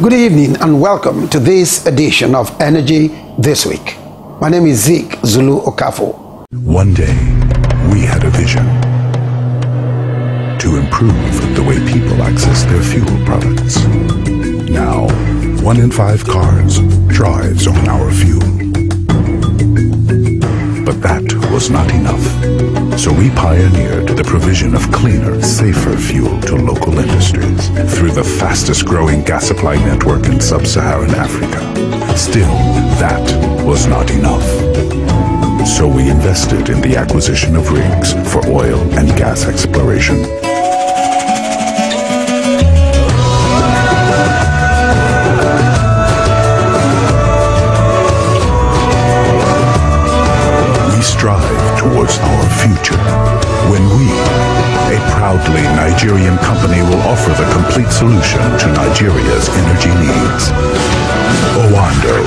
Good evening and welcome to this edition of Energy This Week. My name is Zeke Zulu Okafo. One day, we had a vision to improve the way people access their fuel products. Now, 1 in 5 cars drives on our fuel. But that was not enough. So we pioneered the provision of cleaner, safer fuel to local industries through the fastest growing gas supply network in sub-Saharan Africa. Still, that was not enough. So we invested in the acquisition of rigs for oil and gas exploration. We strive towards our future when we, a proudly Nigerian company, will offer the complete solution to Nigeria's energy needs. Owando,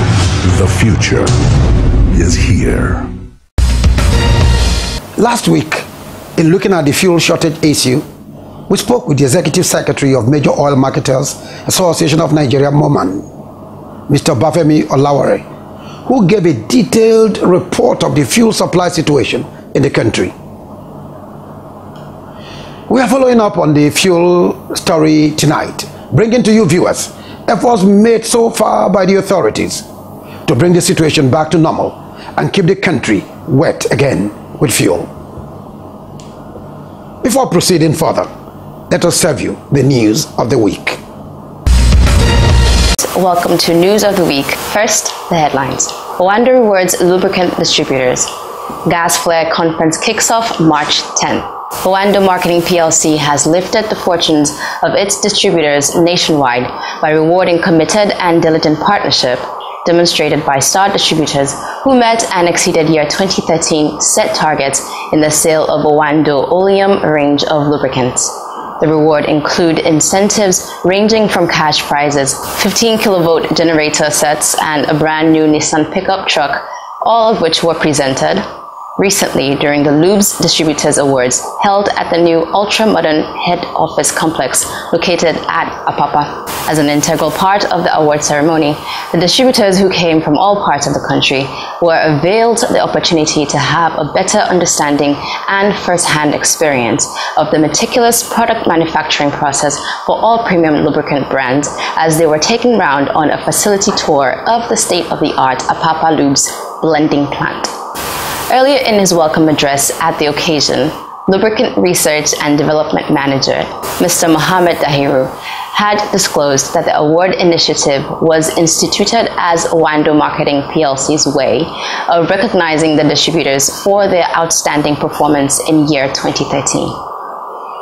the future is here. Last week, in looking at the fuel shortage issue, we spoke with the Executive Secretary of Major Oil Marketers Association of Nigeria, MOMAN, Mr. Bafemi Olaware, who gave a detailed report of the fuel supply situation in the country. We are following up on the fuel story tonight, bringing to you viewers efforts made so far by the authorities to bring the situation back to normal and keep the country wet again with fuel. Before proceeding further, let us serve you the news of the week. Welcome to News of the Week. First, the headlines. Owando rewards lubricant distributors. Gas flare conference kicks off March 10. Owando Marketing PLC has lifted the fortunes of its distributors nationwide by rewarding committed and diligent partnership demonstrated by star distributors who met and exceeded year 2013 set targets in the sale of Owando Oleum range of lubricants. The reward include incentives ranging from cash prizes, 15 kilovolt generator sets, and a brand new Nissan pickup truck, all of which were presented recently during the Lubes Distributors Awards held at the new ultra-modern head office complex located at Apapa. As an integral part of the award ceremony, the distributors who came from all parts of the country were availed the opportunity to have a better understanding and first-hand experience of the meticulous product manufacturing process for all premium lubricant brands as they were taken round on a facility tour of the state-of-the-art Apapa Lubes blending plant. Earlier in his welcome address at the occasion, Lubricant Research and Development Manager, Mr. Mohammed Dahiru, had disclosed that the award initiative was instituted as Owando Marketing PLC's way of recognizing the distributors for their outstanding performance in year 2013.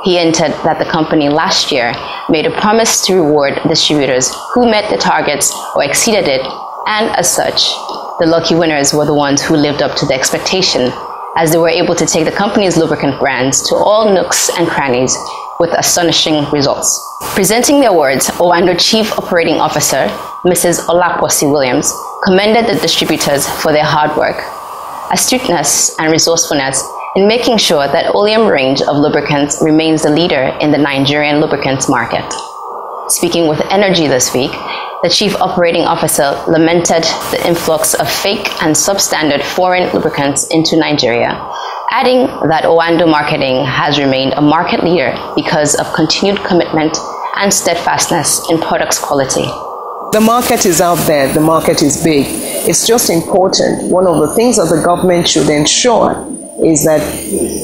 He hinted that the company last year made a promise to reward distributors who met the targets or exceeded it, and as such, the lucky winners were the ones who lived up to the expectation, as they were able to take the company's lubricant brands to all nooks and crannies with astonishing results. Presenting the awards, Owando Chief Operating Officer, Mrs. Olakwosi Williams, commended the distributors for their hard work, astuteness, and resourcefulness in making sure that Oleum range of lubricants remains the leader in the Nigerian lubricants market. Speaking with Energy This Week, the Chief Operating Officer lamented the influx of fake and substandard foreign lubricants into Nigeria, adding that Owando Marketing has remained a market leader because of continued commitment and steadfastness in products quality. The market is out there, the market is big. It's just important. One of the things that the government should ensure is that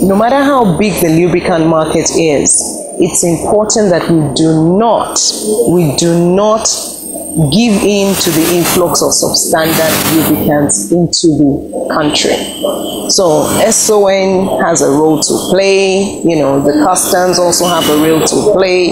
no matter how big the lubricant market is, it's important that we do not give in to the influx of substandard lubricants into the country. So SON has a role to play, the customs also have a role to play.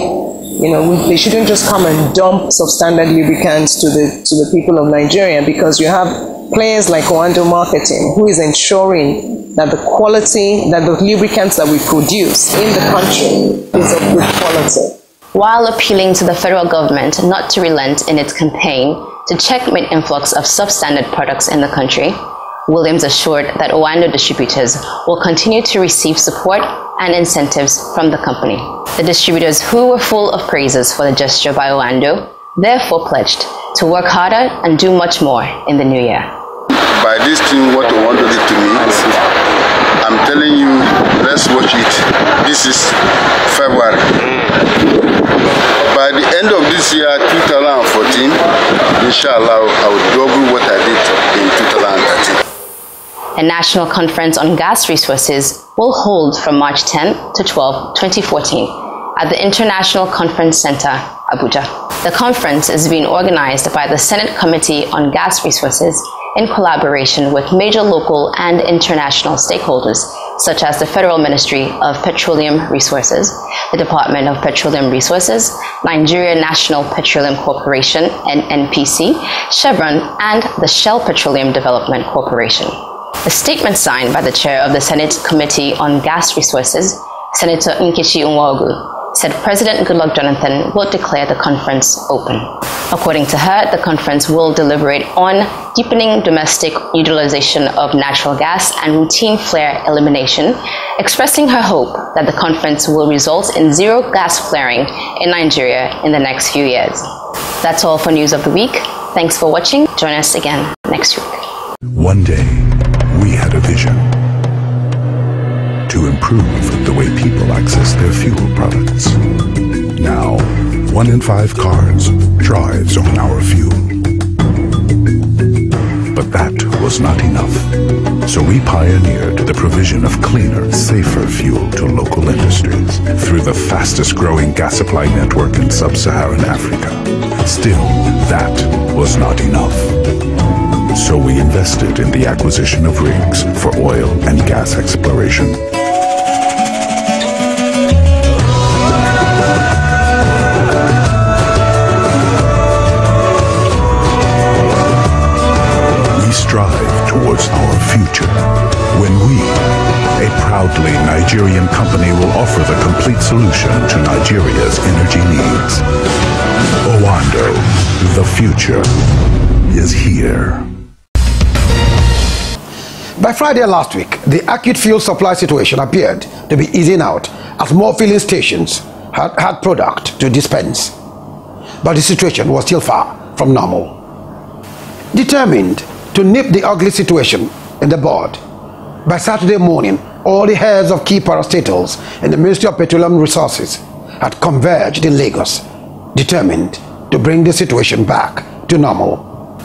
They shouldn't just come and dump substandard lubricants to the people of Nigeria, because you have players like Owando Marketing who is ensuring that the quality, that the lubricants that we produce in the country is of good quality. While appealing to the federal government not to relent in its campaign to checkmate influx of substandard products in the country, Williams assured that Owando distributors will continue to receive support and incentives from the company. The distributors, who were full of praises for the gesture by Owando, therefore pledged to work harder and do much more in the new year. By this thing, what Owando did to me, I'm telling you, let's watch it. This is February. By the end of this year, 2014, inshallah, I will double what I did in 2013. A national conference on gas resources will hold from March 10 to 12, 2014 at the International Conference Center, Abuja. The conference is being organized by the Senate Committee on Gas Resources in collaboration with major local and international stakeholders, such as the Federal Ministry of Petroleum Resources, the Department of Petroleum Resources, Nigerian National Petroleum Corporation, NNPC, Chevron, and the Shell Petroleum Development Corporation. A statement signed by the chair of the Senate Committee on Gas Resources, Senator Nkechi Nwogu, said President Goodluck Jonathan will declare the conference open. According to her, the conference will deliberate on deepening domestic utilization of natural gas and routine flare elimination, expressing her hope that the conference will result in zero gas flaring in Nigeria in the next few years. That's all for News of the Week. Thanks for watching. Join us again next week. One day, we had a vision to improve the way people access their fuel products. Now, 1 in 5 cars drives on our fuel. But that was not enough. So we pioneered the provision of cleaner, safer fuel to local industries through the fastest growing gas supply network in sub-Saharan Africa. Still, that was not enough. So we invested in the acquisition of rigs for oil and gas exploration. We strive towards our future when we, a proudly Nigerian company, will offer the complete solution to Nigeria's energy needs. Owando, the future is here. By Friday last week, the acute fuel supply situation appeared to be easing out as more filling stations had product to dispense. But the situation was still far from normal. Determined to nip the ugly situation in the bud, by Saturday morning, all the heads of key parastatals in the Ministry of Petroleum Resources had converged in Lagos, determined to bring the situation back to normal.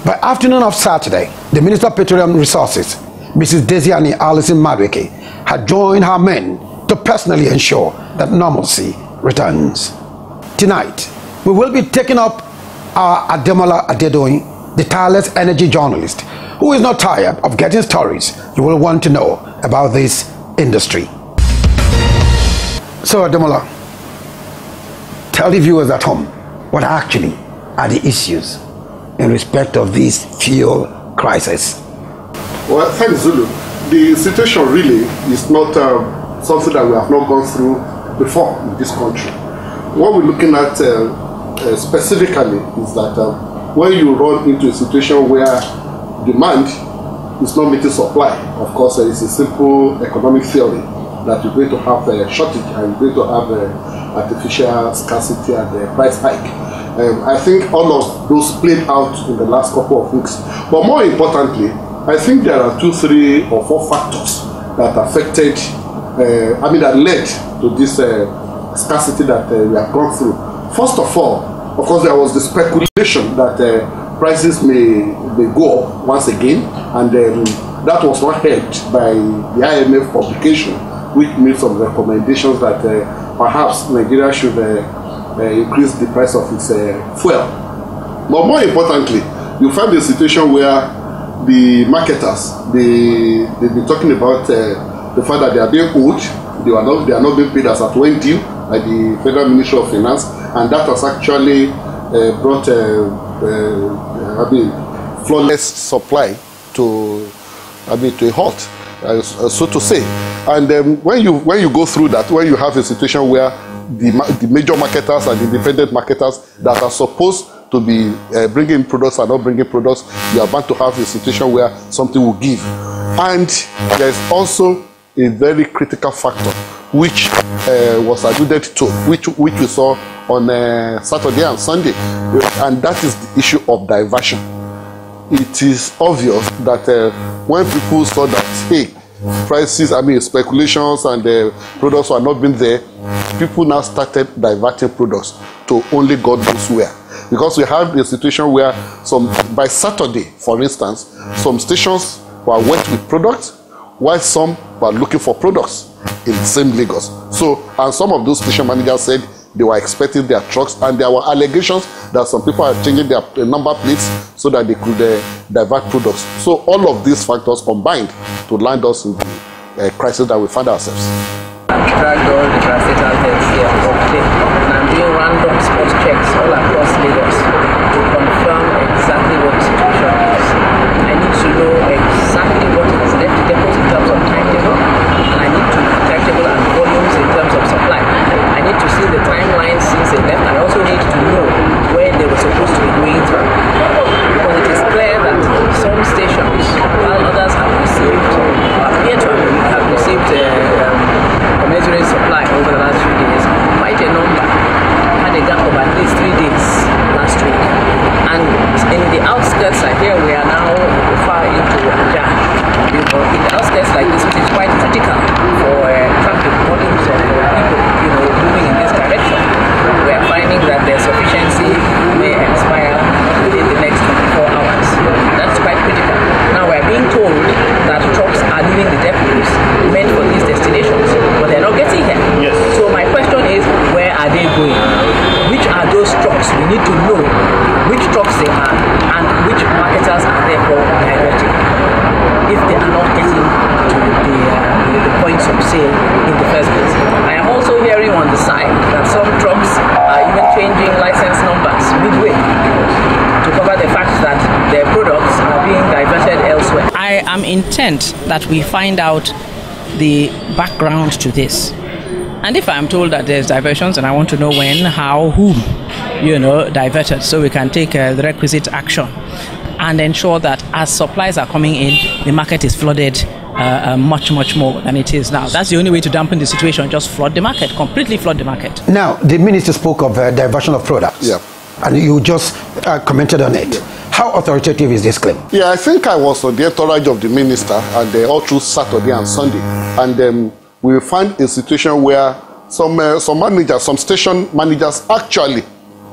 By afternoon of Saturday, the Minister of Petroleum Resources, Mrs. Diezani Alison-Madueke, had joined her men to personally ensure that normalcy returns. Tonight, we will be taking up our Ademola Adedoyin, the tireless energy journalist, who is not tired of getting stories you will want to know about this industry. So Ademola, tell the viewers at home what actually are the issues in respect of this fuel crisis. Well, thanks, Zulu. The situation really is not something that we have not gone through before in this country. What we're looking at specifically is that when you run into a situation where demand is not meeting supply, of course, it's a simple economic theory that you're going to have a shortage and you're going to have artificial scarcity and a price hike. I think all of those played out in the last couple of weeks. But more importantly, I think there are 2, 3, or 4 factors that affected, that led to this scarcity that we have gone through. First of all, of course, there was the speculation that prices may go up once again, and that was not helped by the IMF publication, which made some recommendations that perhaps Nigeria should increase the price of its fuel. But more importantly, you find a situation where the marketers, they've been talking about the fact that they are being owed, they are not being paid as at when due by the Federal Ministry of Finance, and that has actually brought flawless supply to a halt, so to say. And when you go through that, when you have a situation where the major marketers and independent marketers that are supposed to be bringing products are not bringing products, you are bound to have a situation where something will give. And there's also a very critical factor which was alluded to, which we saw on Saturday and Sunday, and that is the issue of diversion. It is obvious that when people saw that, hey, prices, speculations and products were not being there, people now started diverting products to only God knows where. Because we have a situation where by Saturday, for instance, some stations were wet with products, while some were looking for products in the same Lagos. So, and some of those station managers said they were expecting their trucks, and there were allegations that some people are changing their number plates so that they could divert products. So all of these factors combined to land us in the crisis that we find ourselves. I've dragged all the parastatal heads here for today, and I'm doing random spot checks all across Lagos to confirm exactly what the situation is. I need to know exactly what has left the depots in terms of timetable, and I need to timetable and volumes in terms of supply. I need to see the timeline since they left. I also need to know where they were supposed to be going through, because it is clear that some stations, while others have received, appear to have received commensurate supply over the last few days, quite a number had a gap of at least 3 days last week. And in the outskirts, here we are now far into Aja. In the outskirts like this, which is quite critical for traffic volumes of people, moving in this direction, we are finding that their sufficiency may expire within the next 24 hours. That's quite critical. Now we are being told that trucks are leaving the depots meant for these destinations, but they're not getting here. Yes. So my question is, where are they going? Which are those trucks? We need to know which trucks they are and which marketers are therefore diverting, if they are not getting to the points of sale in the first place. I am also hearing on the side that some trucks are even changing license numbers midway to cover the fact that their products are being diverted elsewhere. I am intent that we find out the background to this. And if I'm told that there's diversions, and I want to know when, how, whom, diverted, so we can take the requisite action and ensure that as supplies are coming in, the market is flooded much more than it is now. That's the only way to dampen the situation, just flood the market, completely flood the market. Now, the minister spoke of diversion of products. Yeah. And you just commented on it. How authoritative is this claim? Yeah, I think I was on the entourage of the minister and all through Saturday and Sunday. And we find a situation where some managers, some station managers actually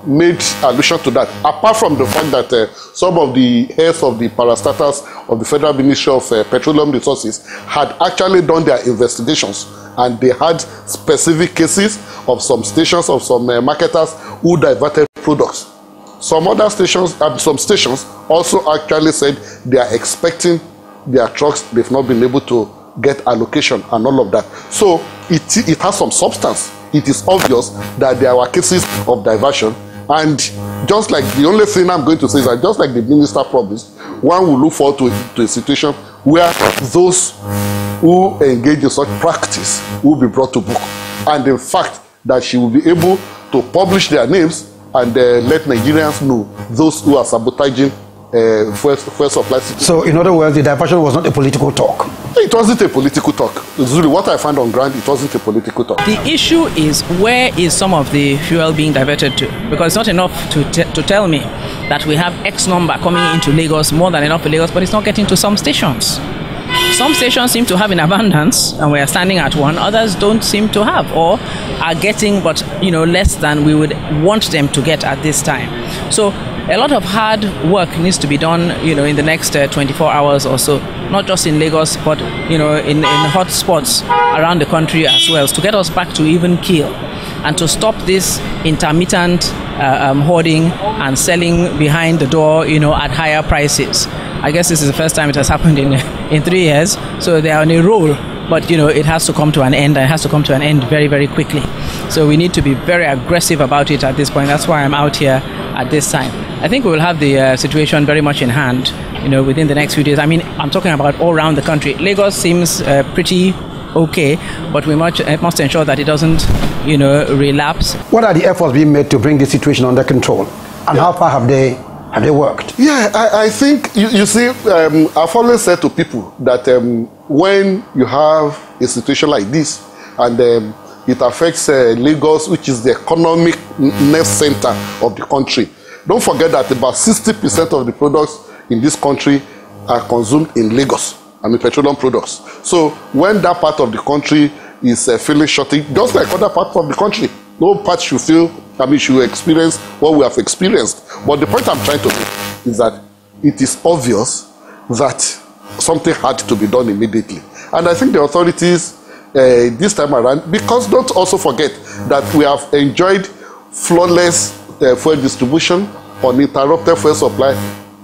made allusion to that, apart from the fact that some of the heads of the parastatals of the Federal Ministry of Petroleum Resources had actually done their investigations, and they had specific cases of some stations, of some marketers who diverted products. Some other stations, some stations also actually said they are expecting their trucks, they've not been able to get allocation and all of that. So it has some substance. It is obvious that there were cases of diversion, and just like the only thing I'm going to say is that just like the minister promised, one will look forward to a situation where those who engage in such practice will be brought to book, and in fact that she will be able to publish their names and let Nigerians know those who are sabotaging fuel supply. So in other words, the diversion was not a political talk. It wasn't a political talk. Really, what I found on ground, it wasn't a political talk. The issue is, where is some of the fuel being diverted to? Because it's not enough to tell me that we have X number coming into Lagos, more than enough for Lagos, but it's not getting to some stations. Some stations seem to have in abundance, and we are standing at one. Others don't seem to have, or are getting, but less than we would want them to get at this time. So a lot of hard work needs to be done, in the next 24 hours or so, not just in Lagos, but in hot spots around the country as well, to get us back to even keel, and to stop this intermittent hoarding and selling behind the door, at higher prices. I guess this is the first time it has happened in 3 years, so they are on a roll. But it has to come to an end, and it has to come to an end very, very quickly. So we need to be very aggressive about it at this point. That's why I'm out here at this time. I think we will have the situation very much in hand, within the next few days. I'm talking about all around the country. Lagos seems pretty okay, but we must ensure that it doesn't, relapse. What are the efforts being made to bring the situation under control, and how far have they worked? Yeah, I think you see, I've always said to people that when you have a situation like this, and It affects Lagos, which is the economic center of the country. Don't forget that about 60% of the products in this country are consumed in Lagos. I mean, petroleum products. So when that part of the country is feeling shortage, just like other parts of the country, no part should feel, I mean, should experience what we have experienced. But the point I'm trying to make is that it is obvious that something had to be done immediately. And I think the authorities this time around, because don't also forget that we have enjoyed flawless fuel distribution, uninterrupted fuel supply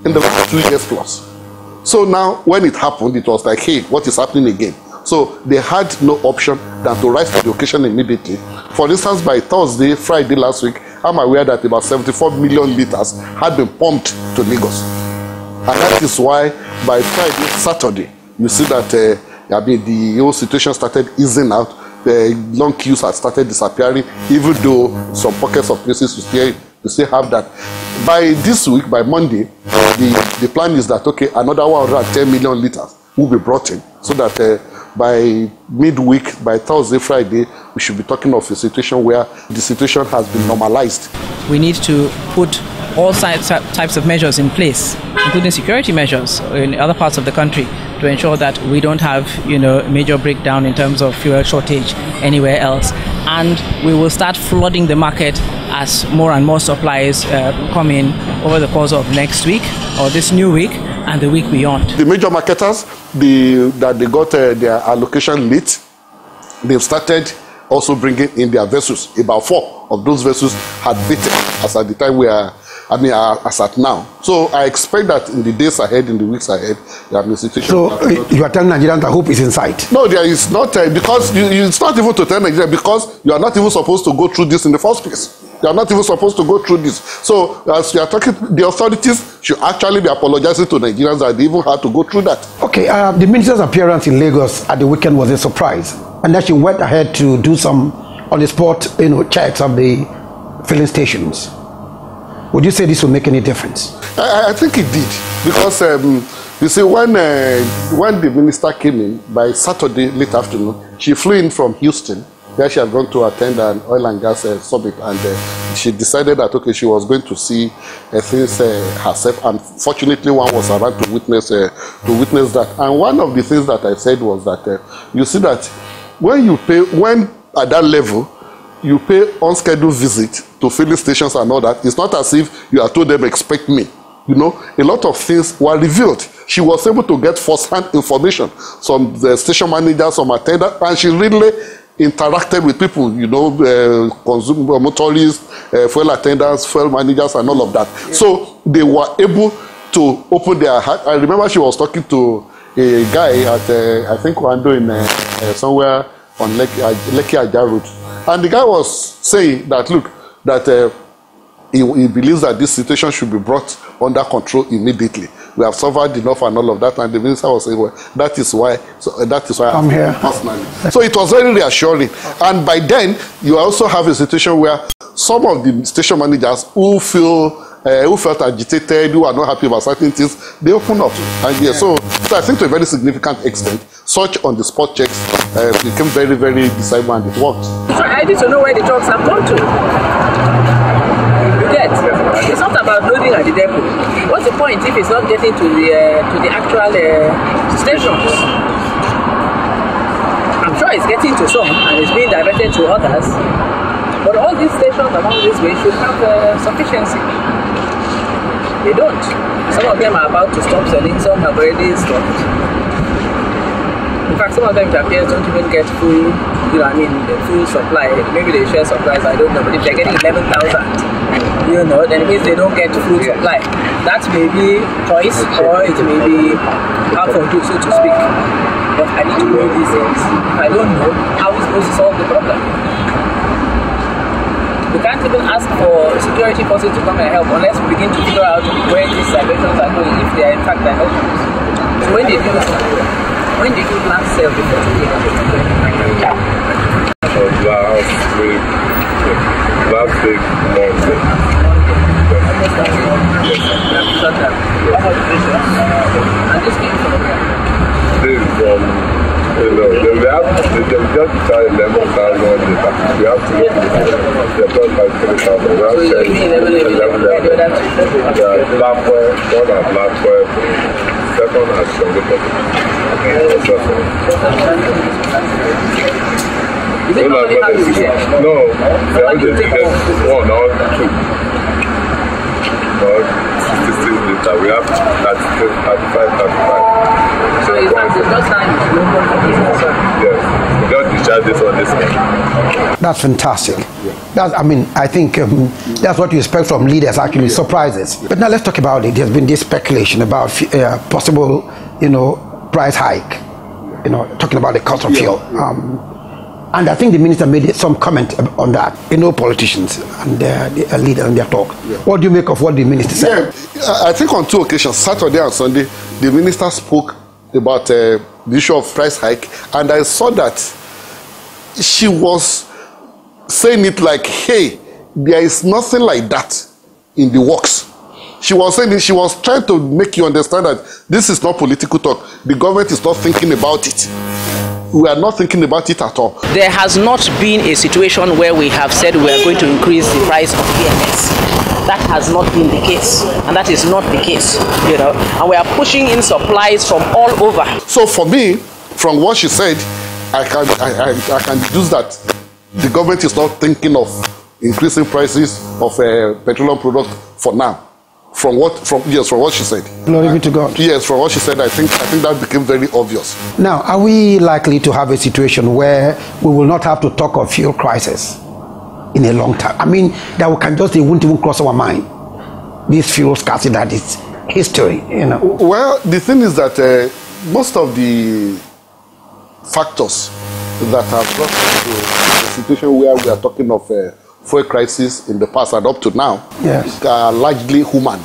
in the last 2 years plus. So now when it happened, it was like, hey, what is happening again? So they had no option than to rise to the occasion immediately. For instance, by Thursday, Friday last week, I'm aware that about 74 million liters had been pumped to Lagos. And that is why by Friday, Saturday, you see that I mean, the whole situation started easing out. The long queues had started disappearing, even though some pockets of places you still have that. By this week, by Monday, the plan is that, okay, another 110 million liters will be brought in, so that by midweek, by Thursday, Friday, we should be talking of a situation where the situation has been normalized. We need to put all types of measures in place, including security measures in other parts of the country, to ensure that we don't have, major breakdown in terms of fuel shortage anywhere else. And we will start flooding the market as more and more supplies come in over the course of next week or this new week and the week beyond. The major marketers, that they got their allocation late, they've started also bringing in their vessels. About 4 of those vessels had dated as at the time we are, as at now. So I expect that in the days ahead, in the weeks ahead, there will be a situation. So you are telling Nigerians that hope is in sight? No, there is not, because it's not even to tell Nigerians, because you are not even supposed to go through this in the first place. You are not even supposed to go through this. So as you are talking, the authorities should actually be apologizing to Nigerians that they even had to go through that. Okay, the minister's appearance in Lagos at the weekend was a surprise, and that she went ahead to do some on-the-spot, checks of the filling stations. Would you say this will make any difference? I think it did, because you see, when the minister came in by Saturday late afternoon, she flew in from Houston, where she had gone to attend an oil and gas summit, and she decided that, okay, she was going to see things herself, and fortunately one was around to witness that. And one of the things that I said was that you see that when at that level you pay unscheduled visit to filling stations and all that, it's not as if you are told them expect me. A lot of things were revealed. She was able to get first-hand information, some the station managers, some attendants, and she really interacted with people, consumer motorists, fuel attendants, fuel managers, and all of that. Yeah. So they were able to open their heart. I remember she was talking to a guy at, I think, Wando in somewhere on Lekki Ajah Road. And the guy was saying that, look, that he believes that this situation should be brought under control immediately. We have suffered enough and all of that. And the minister was saying, well, that is why I'm here personally. So it was very reassuring. And by then, you also have a situation where some of the station managers who felt agitated, who are not happy about certain things, they open up. And yeah, so I think to a very significant extent, such on-the-spot checks became very, very decisive, and it worked. So I need to know where the trucks have gone to. You get? It's not about loading at the depot. What's the point if it's not getting to the actual stations? I'm sure it's getting to some and it's being diverted to others. But all these stations along this way should have sufficiency. They don't. Some of them are about to stop selling, some have already stopped. In fact, some of them, it appears, don't even get full, full supply. Maybe they share supplies, I don't know. But if they're getting 11,000, then it means they don't get full supply. That may be choice, or it may be half or two, so to speak. But I need to know these things. If I don't know, how is supposed to solve the problem? We can't even ask for security forces to come and help unless we begin to figure out where these celebrations are going, if they are in fact their help. So when did you last sell before? Last week, Monday. And this came from where? This is from, they just started 11,000 liters. one at Black Web, second at Songito. Is it not no, they are the biggest one or two. But 16 liter, we have 35. So it's not just time Yes, we got the charges on this one. That's fantastic. I think that's what you expect from leaders, actually, surprises. But now let's talk about it. There's been this speculation about possible, price hike, talking about the cost of fuel. And I think the minister made some comment on that. Politicians and their leaders in their talk. Yeah. What do you make of what the minister said? Yeah, I think on 2 occasions, Saturday and Sunday, the minister spoke about the issue of price hike, and I saw that she was saying it like, hey, there is nothing like that in the works. She was saying it, she was trying to make you understand that this is not political talk. The government is not thinking about it. We are not thinking about it at all. There has not been a situation where we have said we are going to increase the price of AGMs. That has not been the case, and that is not the case, And we are pushing in supplies from all over. So for me, from what she said, I can deduce that the government is not thinking of increasing prices of petroleum products for now. From what she said. Glory be to God. Yes, from what she said, I think that became very obvious. Now, are we likely to have a situation where we will not have to talk of fuel crisis in a long time? That it won't even cross our mind. This fuel scarcity, that is history, Well, the thing is that most of the factors that have brought us to a situation where we are talking of fuel crisis in the past and up to now, yes, are largely human.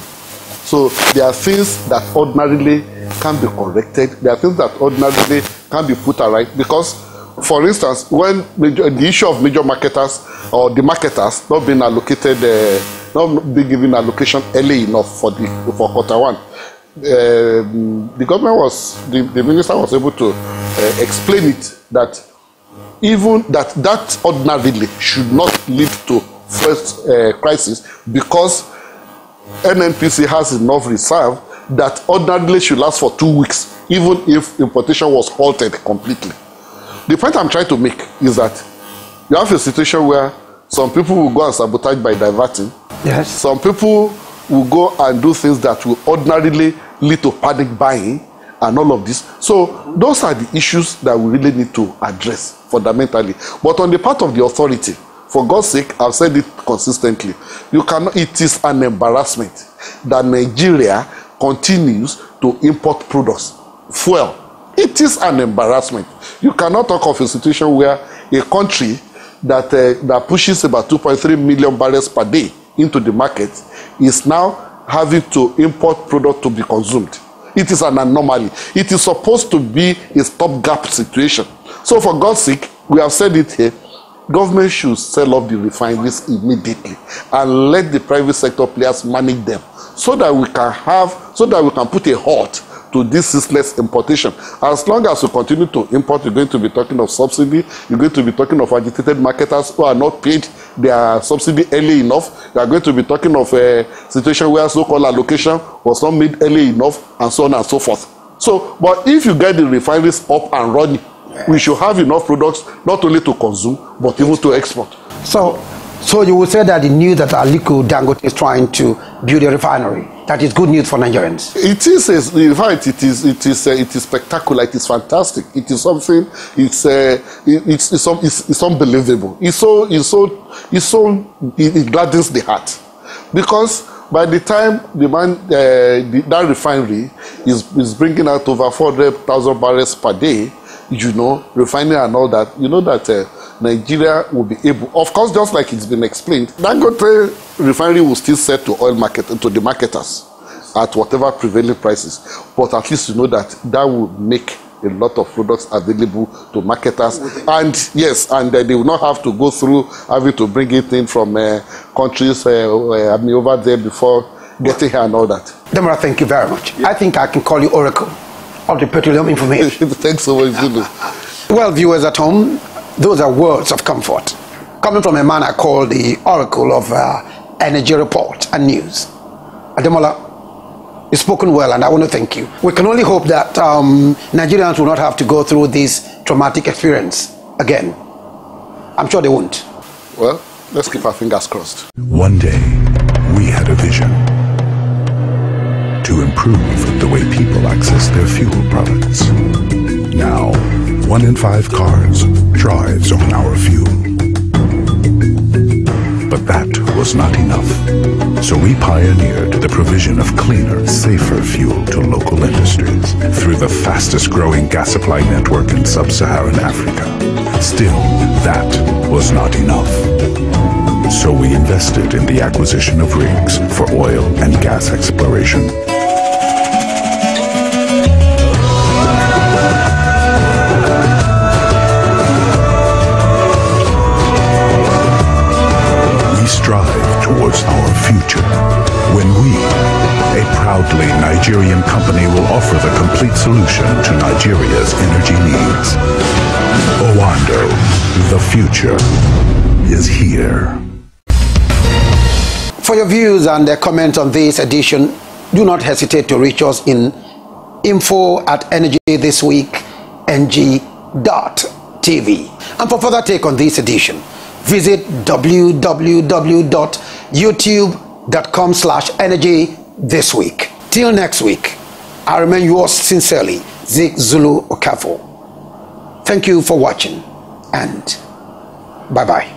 So there are things that ordinarily can be corrected. There are things that ordinarily can be put right. Because, for instance, when the issue of major marketers or the marketers not being allocated, not being given allocation early enough for Q1, the government the minister was able to explain it that even that ordinarily should not lead to first crisis, because NNPC has enough reserve that ordinarily should last for 2 weeks, even if importation was halted completely. The point I'm trying to make is that you have a situation where some people will go and sabotage by diverting. Yes. Some people will go and do things that will ordinarily lead to panic buying and all of this. So those are the issues that we really need to address fundamentally. But on the part of the authority, for God's sake, I've said it consistently, it is an embarrassment that Nigeria continues to import products, fuel. It is an embarrassment. You cannot talk of a situation where a country that pushes about 2.3 million barrels per day into the market is now having to import product to be consumed. It is an anomaly. It is supposed to be a stopgap situation. So for God's sake, we have said it here, government should sell off the refineries immediately and let the private sector players manage them, so that we can put a halt to this ceaseless importation. As long as we continue to import, you're going to be talking of subsidy, you're going to be talking of agitated marketers who are not paid their subsidy early enough, you are going to be talking of a situation where so-called allocation was not made early enough, and so on and so forth. So, but if you get the refineries up and running, we should have enough products not only to consume, but even to export. So you would say that the news that Aliko Dangote is trying to build a refinery, that is good news for Nigerians? It is, in fact, it is spectacular. It is fantastic. It is something. It's unbelievable. It gladdens the heart, because by the time that refinery is bringing out over 400,000 barrels per day, refining and all that, that Nigeria will be able, of course, just like it's been explained, Dangote refinery will still sell to the marketers at whatever prevailing prices. But at least that will make a lot of products available to marketers, and they will not have to go through having to bring it in from countries over there before getting here and all that. Deborah, thank you very much. Yeah. I think I can call you Oracle of the petroleum information. Thanks so much, Zulu. Well, viewers at home, those are words of comfort coming from a man I call the Oracle of Energy Report and News. Ademola, You've spoken well, and I want to thank you. We can only hope that Nigerians will not have to go through this traumatic experience again. I'm sure they won't. Well, let's keep our fingers crossed. One day, we had a vision to improve the way people access their fuel products. Now, 1 in 5 cars drives on our fuel. But that was not enough. So we pioneered the provision of cleaner, safer fuel to local industries through the fastest growing gas supply network in sub-Saharan Africa. Still, that was not enough. So we invested in the acquisition of rigs for oil and gas exploration. Strive towards our future when we, a proudly Nigerian company, will offer the complete solution to Nigeria's energy needs. Owando, the future is here. For your views and comments on this edition, do not hesitate to reach us in info@energythisweekng.tv. And for further take on this edition, visit www.youtube.com/energythisweek. Till next week, I remain yours sincerely, Zulu Okafo. Thank you for watching, and bye-bye.